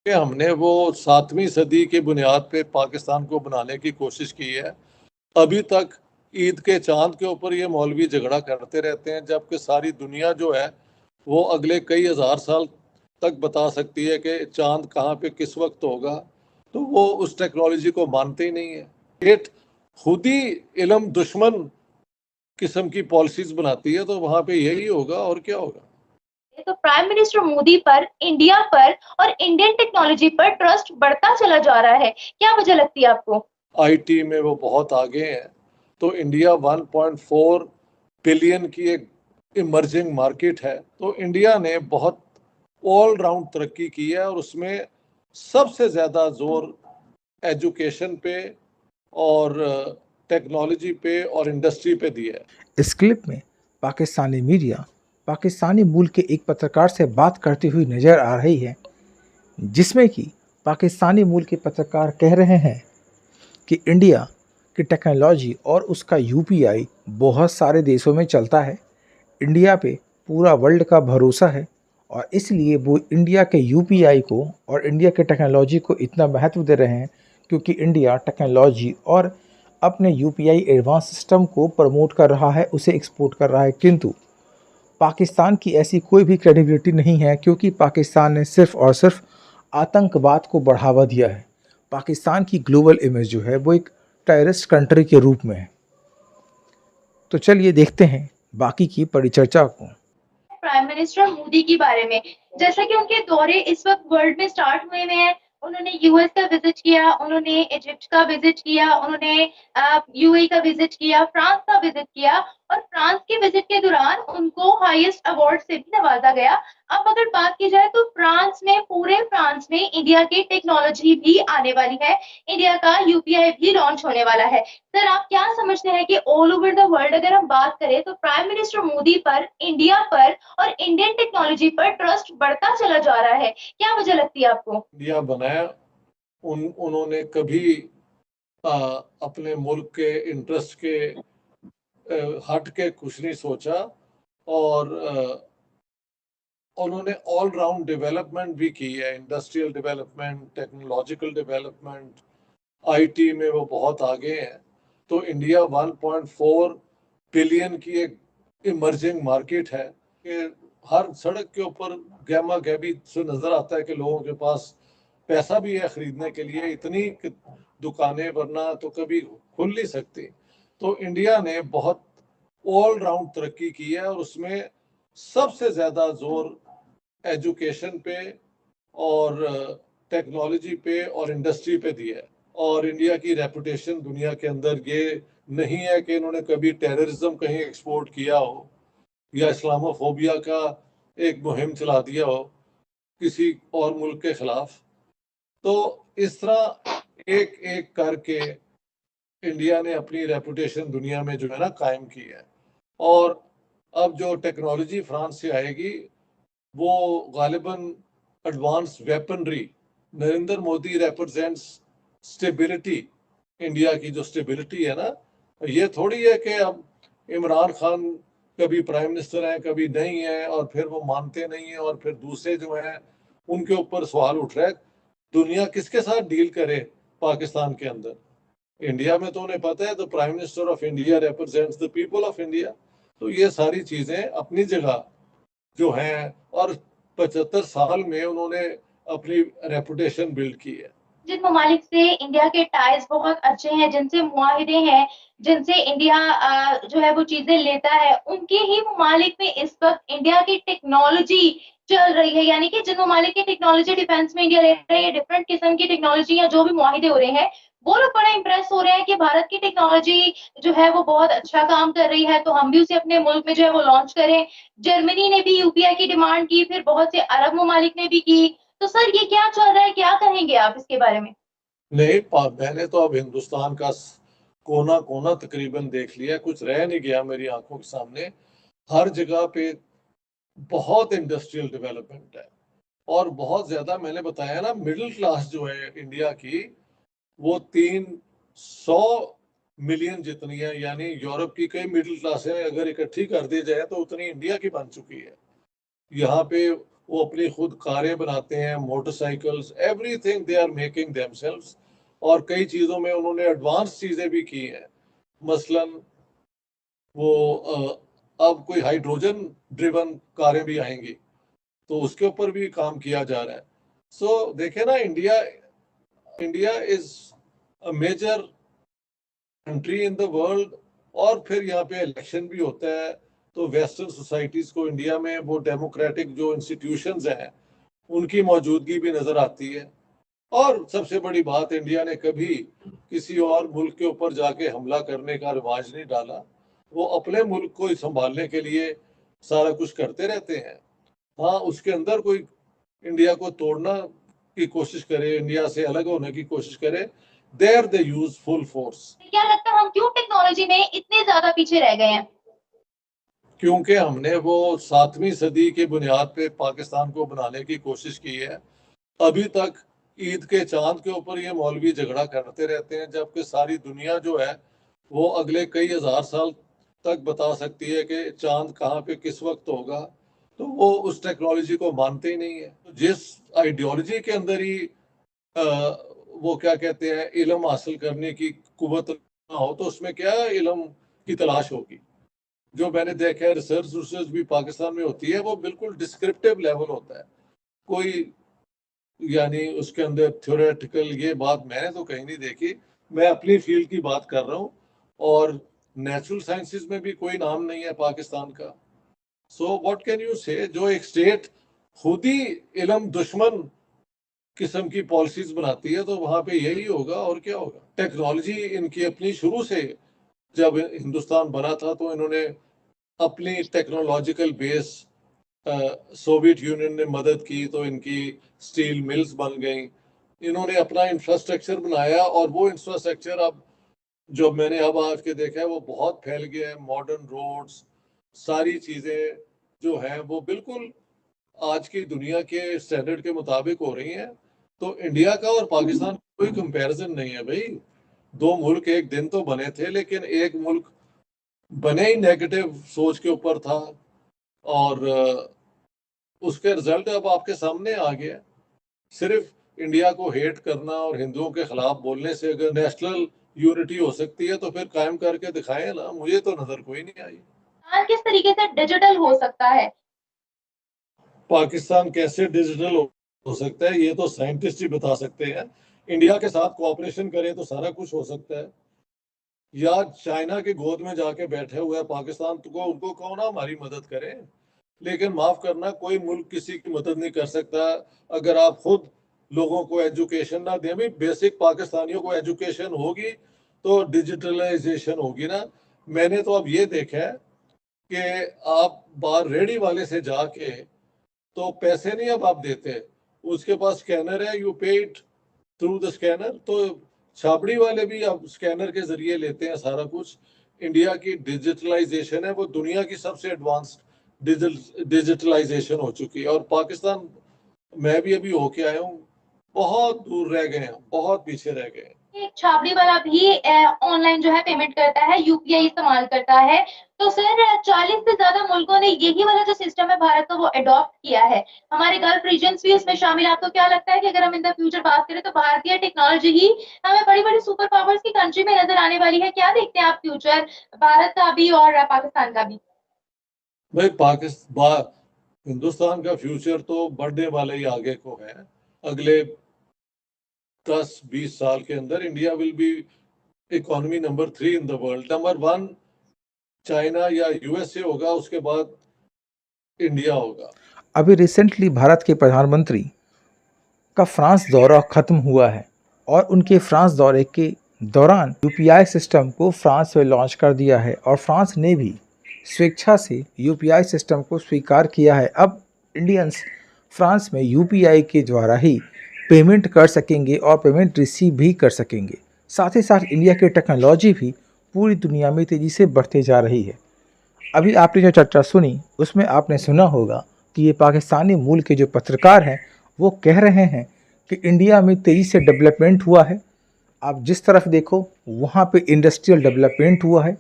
कि हमने वो 7वीं सदी की बुनियाद पे पाकिस्तान को बनाने की कोशिश की है। अभी तक ईद के चाँद के ऊपर ये मौलवी झगड़ा करते रहते हैं, जबकि सारी दुनिया जो है, वो अगले कई हज़ार साल तक बता सकती है कि चाँद कहाँ पे किस वक़्त होगा, तो वो उस टेक्नोलॉजी को मानते ही नहीं है। स्टेट खुद ही इल्म दुश्मन किस्म की पॉलिसीज़ बनाती है, तो वहाँ पे यही होगा और क्या होगा? तो प्राइम मिनिस्टर मोदी पर, इंडिया पर और इंडियन टेक्नोलॉजी पर ट्रस्ट बढ़ता चला जा रहा है। क्या वजह लगती है आपको? आईटी में वो बहुत आगे हैं, तो इंडिया 1.4 बिलियन की एक इमर्जिंग मार्केट है, तो इंडिया ने बहुत ऑल राउंड तरक्की की है और उसमें सबसे ज़्यादा ज़ोर एजुकेशन पे और टेक्नोलॉजी पे और इंडस्ट्री पे दिया है। इस क्लिप में पाकिस्तानी मीडिया पाकिस्तानी मूल के एक पत्रकार से बात करती हुई नजर आ रही है, जिसमें कि पाकिस्तानी मूल के पत्रकार कह रहे हैं कि इंडिया की टेक्नोलॉजी और उसका यूपीआई बहुत सारे देशों में चलता है। इंडिया पे पूरा वर्ल्ड का भरोसा है और इसलिए वो इंडिया के यूपीआई को और इंडिया के टेक्नोलॉजी को इतना महत्व दे रहे हैं, क्योंकि इंडिया टेक्नोलॉजी और अपने यूपीआई एडवांस सिस्टम को प्रमोट कर रहा है, उसे एक्सपोर्ट कर रहा है। किंतु पाकिस्तान की ऐसी कोई भी क्रेडिबिलिटी नहीं है, क्योंकि पाकिस्तान ने सिर्फ और सिर्फ आतंकवाद को बढ़ावा दिया है। पाकिस्तान की ग्लोबल इमेज जो है वो एक टेररिस्ट कंट्री के रूप में है। तो चलिए देखते हैं बाकी की परिचर्चा को। प्राइम मिनिस्टर मोदी के बारे में, जैसा कि उनके दौरे इस वक्त वर्ल्ड में स्टार्ट हुए हुए हैं। उन्होंने यूएस का विजिट किया, उन्होंने इजिप्ट का विजिट किया, उन्होंने यूएई का विजिट किया, फ्रांस का विजिट किया और फ्रांस के विजिट के दौरान उनको हाईएस्ट अवार्ड से भी नवाजा गया। अब अगर बात की जाए तो पूरे फ्रांस में इंडिया की टेक्नोलॉजी भी आने वाली है, इंडिया का यूपीआई भी लॉन्च होने वाला है। सर, आप क्या समझते हैं कि ऑल ओवर द वर्ल्ड अगर हम बात करें तो प्राइम मिनिस्टर मोदी पर, इंडिया पर और इंडियन टेक्नोलॉजी पर ट्रस्ट बढ़ता चला जा रहा है। क्या वजह लगती है आपको? इंडिया बनाया, उन्होंने कभी आ, अपने मुल्क के इंटरेस्ट के हट के कुछ नहीं सोचा और उन्होंने ऑल राउंड डेवलपमेंट भी की है, industrial development, technological development, IT में वो बहुत आगे हैं। तो इंडिया 1.4 बिलियन की एक इमर्जिंग मार्केट है कि हर सड़क के ऊपर गहमा गहबी से नजर आता है कि लोगों के पास पैसा भी है खरीदने के लिए, इतनी दुकानें वरना तो कभी खुल नहीं सकती। तो इंडिया ने बहुत ऑल राउंड तरक्की की है और उसमें सबसे ज्यादा जोर एजुकेशन पे और टेक्नोलॉजी पे और इंडस्ट्री पे दिया है। और इंडिया की रेपुटेशन दुनिया के अंदर ये नहीं है कि इन्होंने कभी टेररिज्म कहीं एक्सपोर्ट किया हो या इस्लामोफोबिया का एक मुहिम चला दिया हो किसी और मुल्क के खिलाफ। तो इस तरह एक एक करके इंडिया ने अपनी रेपुटेशन दुनिया में जो है ना कायम की है। और अब जो टेक्नोलॉजी फ्रांस से आएगी वो गालिबन advance weaponry, Narendra Modi represents stability. India की जो स्टेबिलिटी है ना, ये थोड़ी है कि अब इमरान खान कभी प्राइम मिनिस्टर हैं कभी नहीं है और फिर वो मानते नहीं है और फिर दूसरे जो हैं उनके ऊपर सवाल उठ रहा है। दुनिया किसके साथ डील करे पाकिस्तान के अंदर? इंडिया में तो उन्हें पता है, तो prime minister of India represents the people of India. तो ये सारी चीजें अपनी जगह जो हैं और 75 साल में उन्होंने अपनी रेपुटेशन बिल्ड की है। जिन ममालिक से इंडिया के टाइज बहुत अच्छे हैं, जिनसे मुआहिदे हैं, जिनसे इंडिया जो है वो चीजें लेता है, उनके ही ममालिक में इस वक्त इंडिया की टेक्नोलॉजी चल रही है। यानी कि जिन ममालिक की टेक्नोलॉजी डिफेंस में इंडिया ले रही है, डिफरेंट किस्म की टेक्नोलॉजी या जो भी मुआहिदे हो रहे हैं, वो लोग बड़ा इंप्रेस हो रहे हैं कि भारत की टेक्नोलॉजी जो है वो बहुत अच्छा काम कर रही है, तो हम भी उसे अपने मुल्क में जो है वो लॉन्च करें। जर्मनी ने भी यूपीआई की डिमांड की, फिर बहुत से अरब ममालिक ने भी की। तो सर, ये क्या चल रहा है, क्या कहेंगे आप इसके बारे में? नहीं, मैंने तो अब हिंदुस्तान का कोना कोना तकरीबन देख लिया, कुछ रह नहीं गया मेरी आंखों के सामने। हर जगह पे बहुत इंडस्ट्रियल डेवलपमेंट है और बहुत ज्यादा, मैंने बताया ना, मिडिल क्लास जो है इंडिया की वो 300 मिलियन जितनी है, यानी यूरोप की कई मिडिल क्लास है अगर इकट्ठी कर दी जाए तो उतनी इंडिया की बन चुकी है। यहाँ पे वो अपनी खुद कारें बनाते हैं, motorcycles, everything they are making themselves. और कई चीज़ों में उन्होंने एडवांस चीज़ें भी की हैं। मसलन वो अब कोई हाइड्रोजन ड्रिवन कारें भी आएंगी, तो उसके ऊपर भी काम किया जा रहा है। सो देखे ना, India is a major country in the world. और फिर यहाँ पे इलेक्शन भी होता है, तो वेस्टर्न सोसाइटीज को इंडिया में वो डेमोक्रेटिक जो इंस्टीट्यूशंस हैं उनकी मौजूदगी भी नजर आती है। और सबसे बड़ी बात, इंडिया ने कभी किसी और मुल्क के ऊपर जाके हमला करने का रिवाज नहीं डाला। वो अपने मुल्क को संभालने के लिए सारा कुछ करते रहते हैं। हाँ, उसके अंदर कोई इंडिया को तोड़ना की कोशिश करे, इंडिया से अलग होने की कोशिश करे, there they use full force. क्या लगता है हम क्यों टेक्नोलॉजी में इतने ज्यादा पीछे रह गए हैं? क्योंकि हमने वो 7वीं सदी की बुनियाद पे पाकिस्तान को बनाने की कोशिश की है। अभी तक ईद के चांद के ऊपर ये मौलवी झगड़ा करते रहते हैं, जबकि सारी दुनिया जो है वो अगले कई हजार साल तक बता सकती है कि चांद कहाँ पे किस वक्त होगा। तो वो उस टेक्नोलॉजी को मानते ही नहीं है। तो जिस आइडियोलॉजी के अंदर ही अ, वो क्या कहते हैं, इल्म हासिल करने की कुव्वत ना हो, तो उसमें क्या इल्म की तलाश होगी। जो मैंने देखा है, रिसर्च भी पाकिस्तान में होती है, वो बिल्कुल डिस्क्रिप्टिव लेवल होता है। कोई यानी उसके अंदर थ्योरेटिकल ये बात मैंने तो कहीं नहीं देखी। मैं अपनी फील्ड की बात कर रहा हूँ। और नेचुरल साइंसेज में भी कोई नाम नहीं है पाकिस्तान का। सो व्हाट कैन यू से, जो एक स्टेट खुद ही इल्म दुश्मन किस्म की पॉलिसीज बनाती है, तो वहां पे यही होगा और क्या होगा। टेक्नोलॉजी इनकी अपनी शुरू से, जब हिंदुस्तान बना था तो इन्होंने अपनी टेक्नोलॉजिकल बेस, सोवियत यूनियन ने मदद की तो इनकी स्टील मिल्स बन गई। इन्होंने अपना इंफ्रास्ट्रक्चर बनाया, और वो इंफ्रास्ट्रक्चर अब जो मैंने अब आज के देखा है वो बहुत फैल गया है। मॉडर्न रोड्स, सारी चीजें जो हैं वो बिल्कुल आज की दुनिया के स्टैंडर्ड के मुताबिक हो रही हैं। तो इंडिया का और पाकिस्तान का कोई कंपैरिजन नहीं है भाई। दो मुल्क एक दिन तो बने थे, लेकिन एक मुल्क बने ही नेगेटिव सोच के ऊपर था, और उसके रिजल्ट अब आपके सामने आ गया। सिर्फ इंडिया को हेट करना और हिंदुओं के खिलाफ बोलने से अगर नेशनल यूनिटी हो सकती है, तो फिर कायम करके दिखाएं ना। मुझे तो नजर कोई नहीं आई। आज किस तरीके से डिजिटल हो सकता है? पाकिस्तान कैसे डिजिटल हो सकता है, ये तो साइंटिस्ट ही बता सकते हैं। इंडिया के साथ कोऑपरेशन करें तो सारा कुछ हो सकता है। या चाइना की गोद में जाके बैठे हुए हैं पाकिस्तान, तो उनको कौन हमारी मदद करे। लेकिन माफ करना, कोई मुल्क किसी की मदद नहीं कर सकता अगर आप खुद लोगों को एजुकेशन ना दें। भाई बेसिक पाकिस्तानियों को एजुकेशन होगी तो डिजिटलाइजेशन होगी ना। मैंने तो अब ये देखा है कि आप बाहर रेडी वाले से जाके तो पैसे नहीं अब आप देते, उसके पास स्कैनर है, यू पे इट थ्रू द स्कैनर। तो छाबड़ी वाले भी अब स्कैनर के जरिए लेते हैं सारा कुछ। इंडिया की डिजिटलाइजेशन है वो दुनिया की सबसे एडवांस्ड डिजिटलाइजेशन हो चुकी है। और पाकिस्तान, मैं भी अभी होके आया हूँ, बहुत दूर रह गए हैं, बहुत पीछे रह गए हैं। एक छाबड़ी वाला भी ऑनलाइन जो है पेमेंट करता है, यूपीआई इस्तेमाल करता है। तो सर 40 से ज्यादा मुल्कों ने यही वाला जो सिस्टम है भारत का वो अडॉप्ट किया है। हमारे गल्फ रीजन्स भी इसमें शामिल है। आपको क्या लगता है कि अगर हम इन द फ्यूचर बात करें तो भारतीय टेक्नोलॉजी ही हमें बड़ी-बड़ी सुपर पावर्स की कंट्री में नजर आने वाली है? क्या देखते हैं आप फ्यूचर भारत का भी और पाकिस्तान का भी? भाई हिंदुस्तान का फ्यूचर तो बढ़ने वाला ही आगे को है। अगले 10-20 साल के अंदर India will be economy number 3 in the world. Number 1 China या यूएसए होगा, उसके बाद इंडिया होगा। अभी रिसेंटली भारत के प्रधानमंत्री का फ्रांस दौरा ख़त्म हुआ है और उनके फ्रांस दौरे के दौरान यूपीआई सिस्टम को फ्रांस में लॉन्च कर दिया है और फ्रांस ने भी स्वेच्छा से यूपीआई सिस्टम को स्वीकार किया है। अब इंडियंस फ्रांस में यूपीआई के द्वारा ही पेमेंट कर सकेंगे और पेमेंट रिसीव भी कर सकेंगे। साथ ही साथ इंडिया की टेक्नोलॉजी भी पूरी दुनिया में तेज़ी से बढ़ते जा रही है। अभी आपने जो चर्चा सुनी उसमें आपने सुना होगा कि ये पाकिस्तानी मूल के जो पत्रकार हैं वो कह रहे हैं कि इंडिया में तेज़ी से डेवलपमेंट हुआ है। आप जिस तरफ देखो वहाँ पे इंडस्ट्रियल डेवलपमेंट हुआ है।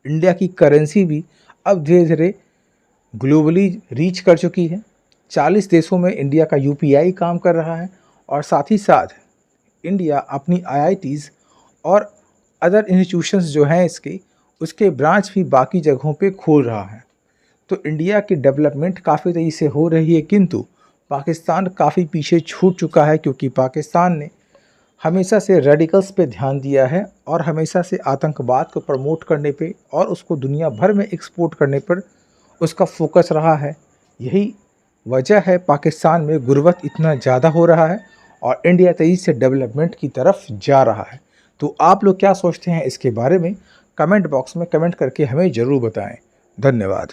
इंडिया की करेंसी भी अब धीरे धीरे ग्लोबली रीच कर चुकी है। 40 देशों में इंडिया का यूपीआई काम कर रहा है और साथ ही साथ इंडिया अपनी आईआईटीज़ और अदर इंस्टीट्यूशंस जो हैं उसके ब्रांच भी बाकी जगहों पे खोल रहा है। तो इंडिया की डेवलपमेंट काफ़ी तेज़ी से हो रही है, किंतु पाकिस्तान काफ़ी पीछे छूट चुका है, क्योंकि पाकिस्तान ने हमेशा से रेडिकल्स पे ध्यान दिया है और हमेशा से आतंकवाद को प्रमोट करने पे और उसको दुनिया भर में एक्सपोर्ट करने पर उसका फोकस रहा है। यही वजह है पाकिस्तान में गुर्बत इतना ज़्यादा हो रहा है और इंडिया तेज़ी से डेवलपमेंट की तरफ जा रहा है। तो आप लोग क्या सोचते हैं इसके बारे में? कमेंट बॉक्स में कमेंट करके हमें ज़रूर बताएं। धन्यवाद।